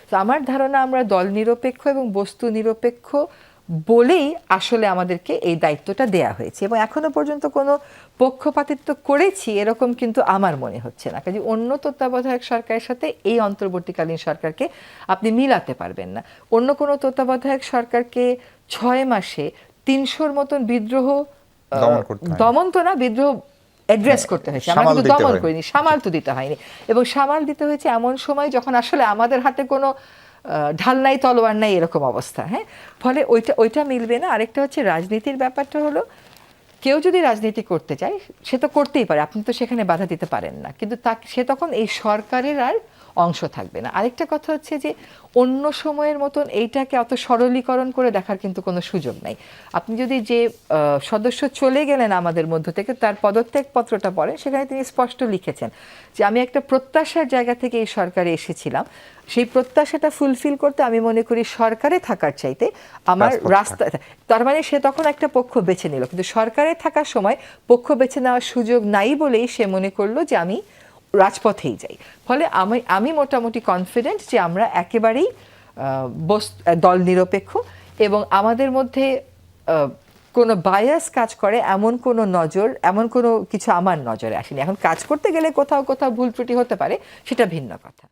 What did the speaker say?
তো আমার ধারণা আমরা দল নিরপেক্ষ এবং বস্তু নিরপেক্ষ বলেই আসলে আমাদেরকে এই দায়িত্বটা দেয়া হয়েছে, এবং এখনো পর্যন্ত কোনো পক্ষপাতিত্ব করেছি এরকম কিন্তু আমার মনে হচ্ছে না। কাজে অন্য তত্ত্বাবধায়ক সরকারের সাথে এই অন্তর্বর্তীকালীন সরকারকে আপনি মিলাতে পারবেন না। অন্য কোনো তত্ত্বাবধায়ক সরকারকে 6 মাসে 300-র মতন বিদ্রোহ দমন তো না, বিদ্রোহ অ্যাড্রেস করতে হয়েছে, আমরা কিন্তু দমন করিনি, সামাল তো দিতে হয়নি। এবং সামাল দিতে হয়েছে এমন সময় যখন আসলে আমাদের হাতে কোনো ঢাল নাই, তলোয়ার নাই, এরকম অবস্থা। হ্যাঁ, ফলে ওইটা মিলবে না। আরেকটা হচ্ছে রাজনীতির ব্যাপারটা হলো, কেউ যদি রাজনীতি করতে চায় সে তো করতেই পারে, আপনি তো সেখানে বাধা দিতে পারেন না, কিন্তু সে তখন এই সরকারের আর অংশ থাকবে না। আরেকটা কথা হচ্ছে যে অন্য সময়ের মতন এইটাকে অত সরলীকরণ করে দেখার কিন্তু কোনো সুযোগ নাই। আপনি যদি যে সদস্য চলে গেলেন আমাদের মধ্য থেকে তার পদত্যাগ পত্রটা পড়েন, সেখানে তিনি স্পষ্ট লিখেছেন যে আমি একটা প্রত্যাশার জায়গা থেকে এই সরকারে এসেছিলাম, সেই প্রত্যাশাটা ফুলফিল করতে আমি মনে করি সরকারে থাকার চাইতে আমার রাস্তা, তার মানে সে তখন একটা পক্ষ বেছে নিল, কিন্তু সরকারে থাকার সময় পক্ষ বেছে নেওয়ার সুযোগ নাই বলেই সে মনে করলো যে আমি রাজপথেই যাই। ফলে আমি মোটামুটি কনফিডেন্ট যে আমরা একেবারেই দল নিরপেক্ষ, এবং আমাদের মধ্যে কোনো বায়াস কাজ করে এমন কোনো এমন কোনো কিছু আমার নজরে আসেনি। এখন কাজ করতে গেলে কোথাও কোথাও ভুল ত্রুটি হতে পারে, সেটা ভিন্ন কথা।